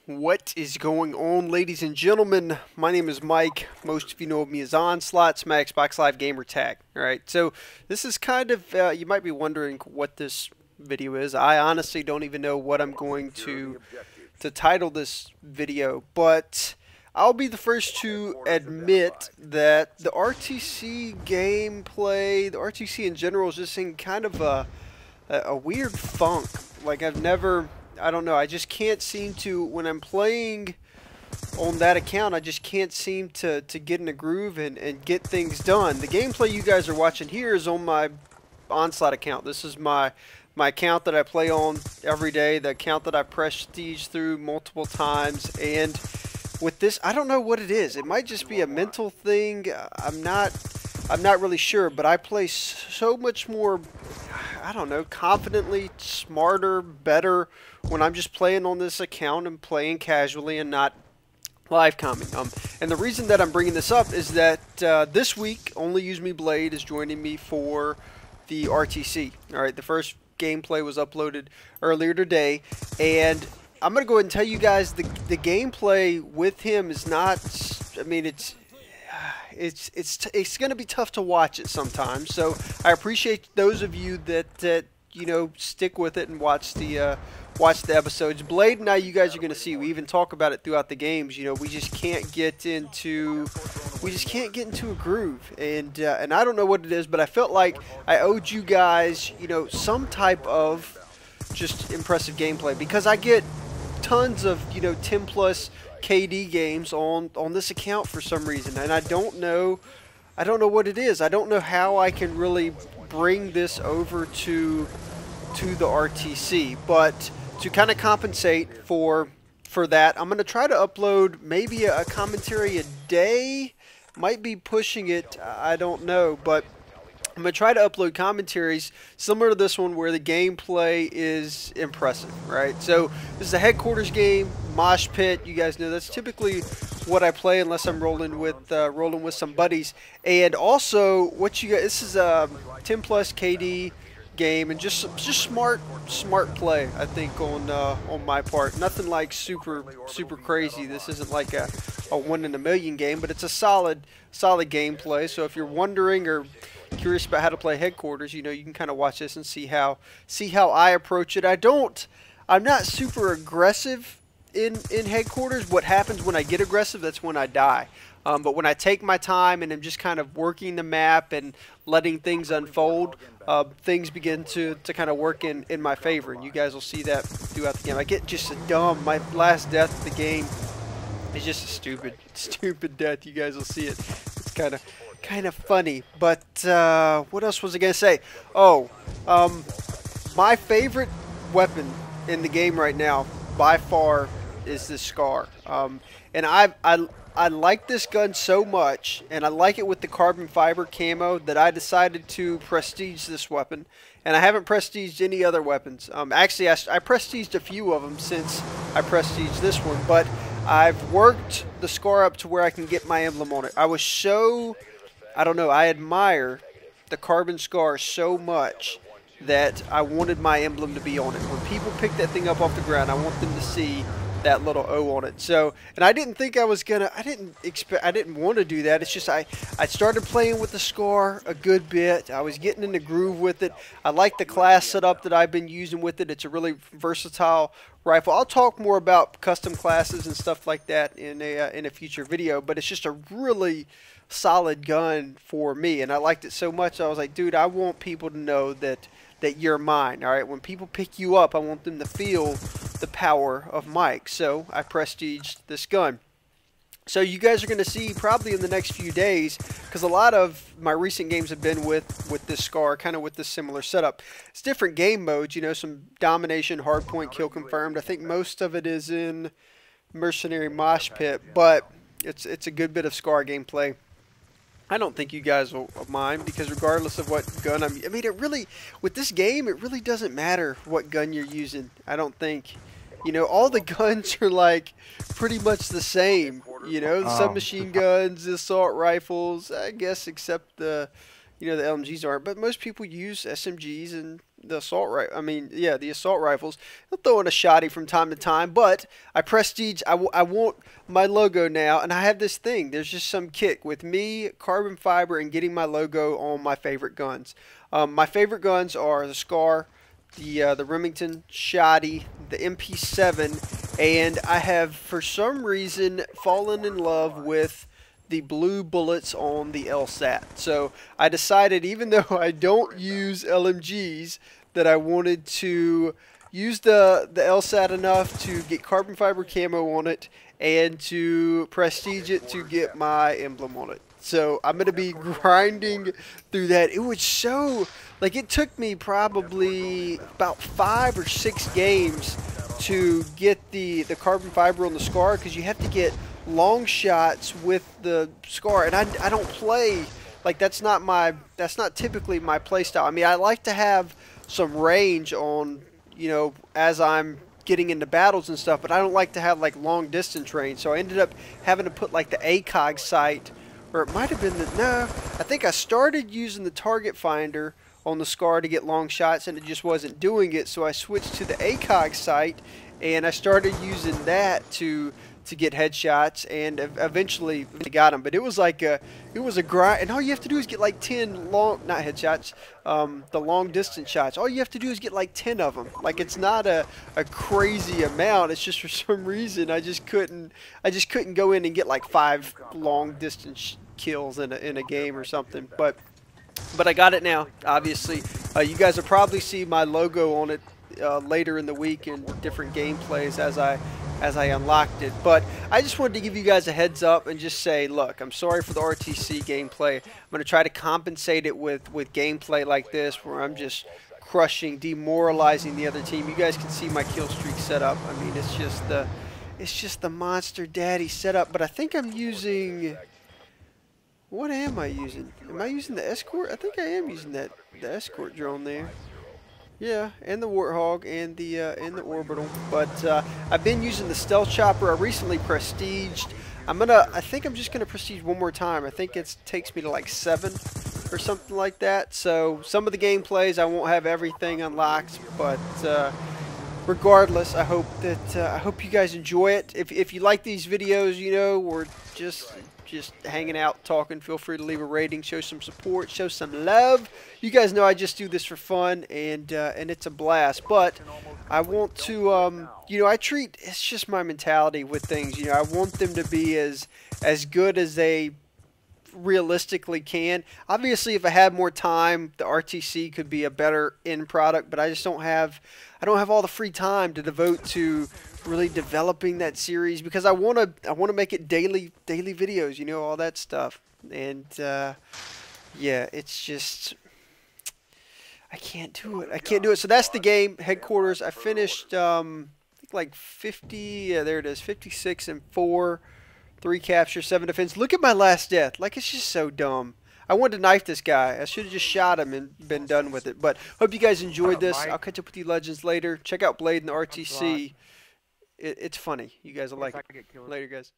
What is going on, ladies and gentlemen? My name is Mike. Most of you know me as Onslaught. It's my Xbox Live gamer tag. Alright, so this is kind of, you might be wondering what this video is. I honestly don't even know what I'm going to title this video, but I'll be the first to admit that the RTC gameplay, the RTC in general, is just in kind of a weird funk. Like I don't know, I just can't seem to, when I'm playing on that account, I just can't seem to get in a groove and get things done. The gameplay you guys are watching here is on my Onslaught account. This is my account that I play on every day, the account that I prestige through multiple times, and with this, I don't know what it is. It might just be a mental thing. I'm not really sure, but I play so much more, I don't know, confidently, smarter, better when I'm just playing on this account and playing casually and not live comming. And the reason that I'm bringing this up is that this week, Only Use Me Blade is joining me for the RTC. Alright, the first gameplay was uploaded earlier today, and I'm going to go ahead and tell you guys the gameplay with him is not, I mean, it's going to be tough to watch it sometimes. So I appreciate those of you that you know, stick with it and watch the episodes. Blade and I, you guys are going to see, we even talk about it throughout the games. You know, we just can't get into a groove, and I don't know what it is, but I felt like I owed you guys, you know, some type of just impressive gameplay, because I get tons of, you know, 10 plus KD games on this account for some reason, and I don't know what it is. I don't know how I can really bring this over to the RTC, but to kind of compensate for that, I'm going to try to upload maybe a commentary a day. Might be pushing it, I don't know, but I'm going to try to upload commentaries similar to this one where the gameplay is impressive, right? So this is a headquarters game, Mosh Pit. You guys know that's typically what I play unless I'm rolling with some buddies. And also, what you got, this is a 10 plus KD game, and just smart play, I think, on my part. Nothing like super crazy. This isn't like a 1 in a million game, but it's a solid gameplay. So if you're wondering or curious about how to play headquarters, you know, you can kind of watch this and see how I approach it. I'm not super aggressive in headquarters. What happens when I get aggressive, that's when I die. But when I take my time and I'm just kind of working the map and letting things unfold, things begin to kind of work in my favor, and you guys will see that throughout the game. I get just my last death of the game is just a stupid death. You guys will see it. It's kind of funny. But what else was I gonna say? Oh, my favorite weapon in the game right now by far is this Scar, and I like this gun so much, and I like it with the carbon fiber camo, that I decided to prestige this weapon. And I haven't prestiged any other weapons. Actually, I prestiged a few of them since I prestiged this one, but I've worked the Scar up to where I can get my emblem on it. I don't know, I admire the carbon Scar so much that I wanted my emblem to be on it. When people pick that thing up off the ground, I want them to see that little O on it. So, and I didn't think I was gonna, I didn't want to do that. It's just I started playing with the Scar a good bit. I was getting in the groove with it. I like the class setup that I've been using with it. It's a really versatile rifle. I'll talk more about custom classes and stuff like that in a future video, but it's just a really solid gun for me, and I liked it so much I was like, dude, I want people to know that you're mine. All right, when people pick you up, I want them to feel the power of Mike. So I prestiged this gun. So you guys are going to see probably in the next few days, because a lot of my recent games have been with this Scar, kind of with this similar setup. It's different game modes, you know, some domination, hardpoint, kill confirmed. I think most of it is in Mercenary Mosh Pit, but it's a good bit of Scar gameplay. I don't think you guys will mind, because regardless of what gun I mean, it really, with this game, it really doesn't matter what gun you're using. I don't think, you know, all the guns are like pretty much the same, you know, submachine guns, assault rifles, I guess, except the, you know, the LMGs aren't, but most people use SMGs and the the assault rifles. I'll throw in a shotty from time to time, but I prestige. I want my logo now, and I have this thing. There's just some kick with me, carbon fiber, and getting my logo on my favorite guns. My favorite guns are the Scar, the Remington Shotty, the MP7, and I have for some reason fallen in love with the blue bullets on the LSAT. So I decided, even though I don't use LMGs, that I wanted to use the LSAT enough to get carbon fiber camo on it and to prestige it to get my emblem on it. So I'm going to be grinding through that. It was so, like, it took me probably about 5 or 6 games to get the carbon fiber on the Scar, because you have to get long shots with the Scar, and I don't play, like, that's not typically my play style. I mean, I like to have some range on, you know, as I'm getting into battles and stuff, but I don't like to have like long distance range. So I ended up having to put like the ACOG sight, or it might have been I think I started using the target finder on the Scar to get long shots, and it just wasn't doing it. So I switched to the ACOG sight, and I started using that to get headshots, and eventually got them. But it was like it was a grind, and all you have to do is get like 10 not headshots, the long distance shots. All you have to do is get like 10 of them. Like, it's not a crazy amount. It's just for some reason I just couldn't go in and get like 5 long distance kills in a game or something. But I got it now. Obviously, you guys will probably see my logo on it later in the week in different gameplays as I unlocked it. But I just wanted to give you guys a heads up and just say, look, I'm sorry for the RTC gameplay. I'm going to try to compensate it with gameplay like this, where I'm just crushing, demoralizing the other team. You guys can see my kill streak setup. I mean, it's just the monster daddy setup. But I think I'm using, what am I using? Am I using the escort? I think I am using the escort drone there. Yeah, and the Warthog and the orbital. But I've been using the stealth chopper. I recently prestiged. I think I'm just gonna prestige one more time. I think it takes me to like 7 or something like that. So some of the gameplays I won't have everything unlocked, but regardless, I hope you guys enjoy it. If you like these videos, you know, we're just hanging out, talking, feel free to leave a rating, show some support, show some love. You guys know I just do this for fun, and it's a blast. But I want to, you know, it's just my mentality with things. You know, I want them to be as good as they realistically can. Obviously, if I had more time, the RTC could be a better end product, but I just don't have all the free time to devote to really developing that series, because I want to make it daily videos, you know, all that stuff. And yeah, it's just, I can't do it. So that's the game. Headquarters, I finished I think like 50, yeah, there it is, 56 and 4, 3 captures, 7 defense. Look at my last death. Like, it's just so dumb. I wanted to knife this guy. I should have just shot him and been done with it. But hope you guys enjoyed this. I'll catch up with you legends later. Check out Blade and the RTC. It's funny. You guys will like it. Later, guys.